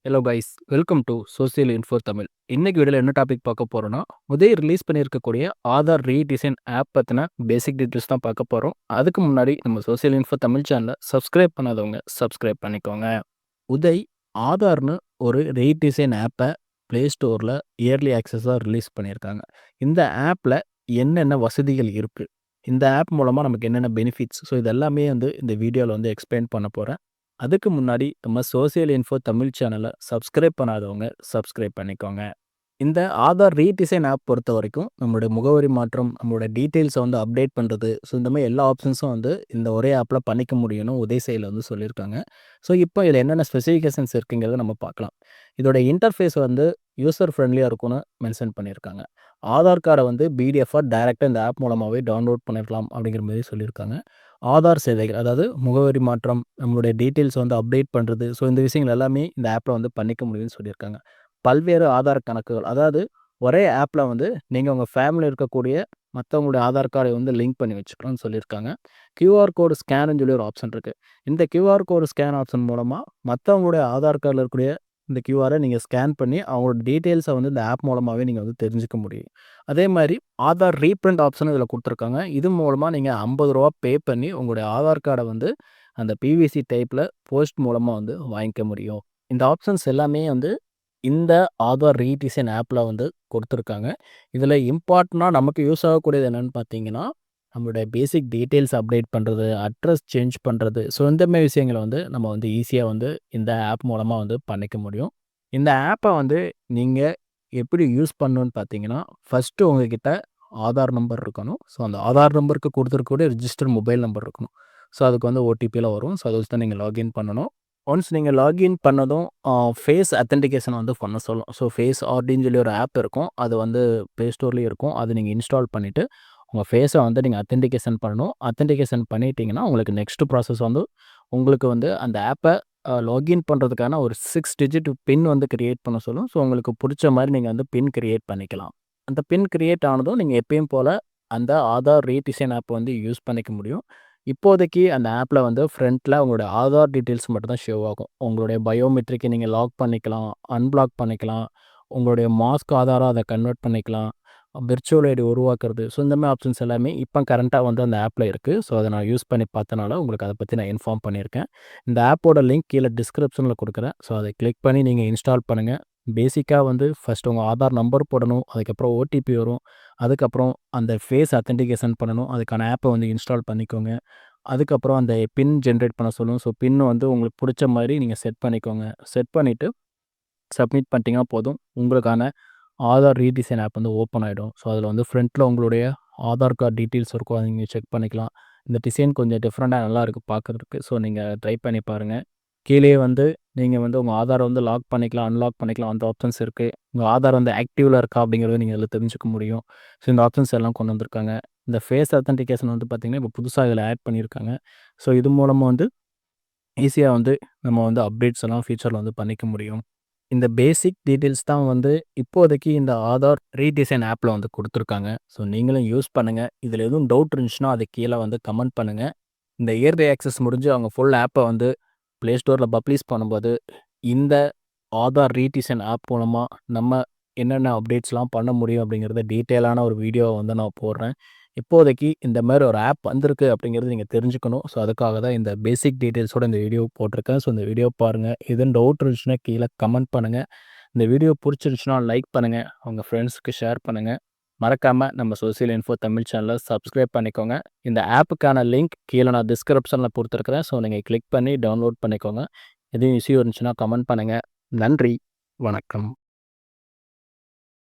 Hello guys, welcome to social info Tamil. இன்னைக்கு வீடியோல என்ன டாபிக் பார்க்க போறோம்னா, உதய் ரிலீஸ் பண்ணியிருக்கக்கூடிய ஆதார் ரீடிசைன் ஆப் பத்தின பேசிக் டீட்டெயில்ஸ் தான் பார்க்க போறோம். அதுக்கு முன்னாடி நம்ம சோசியல் இன்ஃபோ தமிழ் சேனலை சப்ஸ்கிரைப் பண்ணாதவங்க சப்ஸ்கிரைப் பண்ணிக்கோங்க. உதய் ஆதார்னு ஒரு ரீடிசைன் ஆப்பை ப்ளே ஸ்டோரில் இயர்லி ஆக்சஸாக ரிலீஸ் பண்ணியிருக்காங்க. இந்த ஆப்பில் என்னென்ன வசதிகள் இருக்குது, இந்த ஆப் மூலமாக நமக்கு என்னென்ன பெனிஃபிட்ஸ், ஸோ இது எல்லாமே இந்த வீடியோவில் எக்ஸ்பிளைன் பண்ண போகிறேன். அதுக்கு முன்னாடி நம்ம சோசியல் இன்ஃபோ தமிழ் சேனலை சப்ஸ்கிரைப் பண்ணாதவங்க சப்ஸ்கிரைப் பண்ணிக்கோங்க. இந்த ஆதார் ரீடிசைன் ஆப் பொறுத்த வரைக்கும் நம்மளுடைய முகவரி மாற்றம், நம்மளோட டீட்டெயில்ஸை அப்டேட் பண்ணுறது, ஸோ இந்த மாதிரி எல்லா ஆப்ஷன்ஸும் இந்த ஒரே ஆப்பில் பண்ணிக்க முடியும்னு உதய் செயலில் சொல்லியிருக்காங்க. ஸோ இப்போ இதில் என்னென்ன ஸ்பெசிஃபிகேஷன்ஸ் இருக்குங்கிறத நம்ம பார்க்கலாம். இதோட இன்டர்ஃபேஸ் யூசர் ஃப்ரெண்ட்லியாக இருக்கும்னு மென்ஷன் பண்ணியிருக்காங்க. ஆதார் கார்டை பிடிஎஃபாக டைரெக்டாக இந்த ஆப் மூலமாகவே டவுன்லோட் பண்ணிடலாம் அப்படிங்கிற மாதிரி சொல்லியிருக்காங்க. ஆதார் சேவைகள், அதாவது முகவரி மாற்றம், நம்மளுடைய டீட்டெயில்ஸ் அப்டேட் பண்ணுறது, ஸோ இந்த விஷயங்கள் எல்லாமே இந்த ஆப்பில் பண்ணிக்க முடியும்னு சொல்லியிருக்காங்க. பல்வேறு ஆதார் கணக்குகள், அதாவது ஒரே ஆப்பில் நீங்கள் உங்கள் ஃபேமிலியில் இருக்கக்கூடிய மற்றவங்களுடைய ஆதார் கார்டை லிங்க் பண்ணி வச்சுக்கலாம்னு சொல்லியிருக்காங்க. கியூஆர் கோடு ஸ்கேனுன்னு சொல்லி ஒரு ஆப்ஷன் இருக்குது. இந்த கியூஆர் கோடு ஸ்கேன் ஆப்ஷன் மூலமாக மற்றவங்களுடைய ஆதார் கார்டில் இருக்கக்கூடிய இந்த கியூஆரை நீங்கள் ஸ்கேன் பண்ணி அவங்களோட டீட்டெயில்ஸை இந்த ஆப் மூலமாகவே நீங்கள் தெரிஞ்சுக்க முடியும். அதே மாதிரி ஆதார் ரீப்ரிண்ட் ஆப்ஷனும் இதில் கொடுத்துருக்காங்க. இது மூலமாக நீங்கள் ரூ. 50 பே பண்ணி உங்களுடைய ஆதார் கார்டை அந்த பிவிசி டைப்பில் போஸ்ட் மூலமாக வாங்கிக்க முடியும். இந்த ஆப்ஷன்ஸ் எல்லாமே இந்த ஆதார் ரீடிசைன் ஆப்பில் கொடுத்துருக்காங்க. இதில் இம்பார்ட்டண்ட்டாக நமக்கு யூஸ் ஆகக்கூடியது என்னென்னு பார்த்தீங்கன்னா, நம்மளுடைய பேசிக் டீட்டெயில்ஸ் அப்டேட் பண்ணுறது, அட்ரஸ் சேஞ்ச் பண்ணுறது, ஸோ இந்த மாதிரி விஷயங்களை நம்ம ஈஸியாக இந்த ஆப் மூலமாக பண்ணிக்க முடியும். இந்த ஆப்பை நீங்கள் எப்படி யூஸ் பண்ணணுன்னு பார்த்தீங்கன்னா, ஃபஸ்ட்டு உங்கள்கிட்ட ஆதார் நம்பர் இருக்கணும். ஸோ அந்த ஆதார் நம்பருக்கு கொடுத்துருக்கக்கூடிய ரிஜிஸ்டர் மொபைல் நம்பர் இருக்கணும். ஸோ அதுக்கு ஓடிபியில் வரும். ஸோ அதை வச்சு தான் நீங்கள் லாகின் பண்ணணும். ஒன்ஸ் நீங்கள் லாகின் பண்ணதும் ஃபேஸ் அத்தென்டிகேஷன் பண்ண சொல்லும். ஸோ ஃபேஸ் ஆர்டின்னு சொல்லி ஒரு ஆப் இருக்கும். அது ப்ளே ஸ்டோர்லேயும் இருக்கும். அது நீங்கள் இன்ஸ்டால் பண்ணிவிட்டு உங்கள் ஃபேஸை நீங்கள் அத்தென்டிகேஷன் பண்ணணும். அத்தென்டிகேஷன் பண்ணிட்டீங்கன்னா உங்களுக்கு நெக்ஸ்ட் ப்ராசஸ் உங்களுக்கு அந்த ஆப்பை லாகின் பண்ணுறதுக்கான ஒரு 6 டிஜிட் பின் கிரியேட் பண்ண சொல்லும். ஸோ உங்களுக்கு பிடிச்ச மாதிரி நீங்கள் பின் கிரியேட் பண்ணிக்கலாம். அந்த பின் கிரியேட் ஆனதும் நீங்கள் எப்பயும் போல் அந்த ஆதார் ரீடிசைன் ஆப் யூஸ் பண்ணிக்க முடியும். இப்போதைக்கு அந்த ஆப்பில் ஃப்ரண்ட்டில் உங்களுடைய ஆதார் டீட்டெயில்ஸ் மட்டும் தான் ஷோ ஆகும். உங்களுடைய பயோமெட்ரிக்கை நீங்கள் லாக் பண்ணிக்கலாம், அன்பிளாக் பண்ணிக்கலாம், உங்களுடைய மாஸ்க் ஆதாராக அதை கன்வெர்ட் பண்ணிக்கலாம், விர்ச்சுவல் ஐடி உருவாக்குறது, ஸோ இந்த மாதிரி ஆப்ஷன்ஸ் எல்லாமே இப்போ கரண்ட்டாக அந்த ஆப்பில் இருக்குது. ஸோ அதை நான் யூஸ் பண்ணி பார்த்தனால உங்களுக்கு அதை பற்றி நான் இன்ஃபார்ம் பண்ணியிருக்கேன். இந்த ஆப்போட லிங்க் கீழே டிஸ்கிரிப்ஷனில் கொடுக்குறேன். ஸோ அதை கிளிக் பண்ணி நீங்கள் இன்ஸ்டால் பண்ணுங்கள். பேசிக்காக ஃபஸ்ட்டு உங்கள் ஆதார் நம்பர் போடணும். அதுக்கப்புறம் ஓடிபி வரும். அதுக்கப்புறம் அந்த ஃபேஸ் அத்தென்டிகேஷன் பண்ணணும். அதுக்கான ஆப்பை இன்ஸ்டால் பண்ணிக்கோங்க. அதுக்கப்புறம் அந்த பின் ஜென்ரேட் பண்ண சொல்லும். ஸோ பின் உங்களுக்கு பிடிச்ச மாதிரி நீங்கள் செட் பண்ணிக்கோங்க. செட் பண்ணிவிட்டு சப்மிட் பண்ணிட்டீங்கன்னா போதும், உங்களுக்கான ஆதார் ரீடிசைன் ஆப் ஓப்பன் ஆகிடும். ஸோ அதில் ஃப்ரண்ட்டில் உங்களுடைய ஆதார் கார்டு டீட்டெயில்ஸ் இருக்கும். அதை நீங்கள் செக் பண்ணிக்கலாம். இந்த டிசைன் கொஞ்சம் டிஃப்ரெண்ட்டாக நல்லாயிருக்கு பார்க்குறதுக்கு. ஸோ நீங்கள் ட்ரை பண்ணி பாருங்கள். கீழே நீங்கள் உங்கள் ஆதாரை லாக் பண்ணிக்கலாம், அன்லாக் பண்ணிக்கலாம். அந்த ஆப்ஷன்ஸ் இருக்குது. உங்கள் ஆதார் ஆக்டிவில் இருக்கா அப்படிங்கிறத நீங்கள் இதில் தெரிஞ்சுக்க முடியும். ஸோ இந்த ஆப்ஷன்ஸ் எல்லாம் கொண்டு வந்திருக்காங்க. இந்த ஃபேஸ் அத்தென்டிகேஷன் பார்த்திங்கன்னா இப்போ புதுசாக இதில் ஆட் பண்ணியிருக்காங்க. ஸோ இது மூலமாக ஈஸியாக நம்ம அப்டேட்ஸ் எல்லாம் ஃபியூச்சரில் பண்ணிக்க முடியும். இந்த பேசிக் டீட்டெயில்ஸ் தான் இப்போதைக்கு இந்த ஆதார் ரீடிசைன் ஆப்பில் கொடுத்துருக்காங்க. ஸோ நீங்களும் யூஸ் பண்ணுங்கள். இதில் எதுவும் டவுட் இருந்துச்சுன்னா அது கீழே கமெண்ட் பண்ணுங்கள். இந்த இயர்லி ஆக்சஸ் முடிஞ்சு அவங்க ஃபுல் ஆப்பை ப்ளே ஸ்டோரில் பப்ளிஷ் பண்ணும்போது இந்த ஆதார் ரீடிசைன் ஆப் மூலமாக நம்ம என்னென்ன அப்டேட்ஸ்லாம் பண்ண முடியும் அப்படிங்கிறத டீட்டெயிலான ஒரு வீடியோவை நான் போடுறேன். இப்போதைக்கு இந்த மாதிரி ஒரு ஆப் வந்திருக்கு அப்படிங்கிறது நீங்கள் தெரிஞ்சுக்கணும். ஸோ அதுக்காக தான் இந்த பேசிக் டீட்டெயில்ஸோட இந்த வீடியோ போட்டிருக்கேன். ஸோ இந்த வீடியோ பாருங்கள். எதுவும் டவுட் இருந்துச்சுன்னா கீழே கமெண்ட் பண்ணுங்கள். இந்த வீடியோ பிடிச்சிருந்துச்சுன்னா லைக் பண்ணுங்கள், உங்கள் ஃப்ரெண்ட்ஸுக்கு ஷேர் பண்ணுங்கள். மறக்காமல் நம்ம சோசியல் இன்ஃபோ தமிழ் சேனலை சப்ஸ்கிரைப் பண்ணிக்கோங்க. இந்த ஆப்புக்கான லிங்க் கீழே நான் டிஸ்கிரிப்ஷனில் கொடுத்துருக்குறேன். ஸோ நீங்கள் கிளிக் பண்ணி டவுன்லோட் பண்ணிக்கோங்க. எதுவும் இஷ்யூ இருந்துச்சுன்னா கமெண்ட் பண்ணுங்கள். நன்றி, வணக்கம்.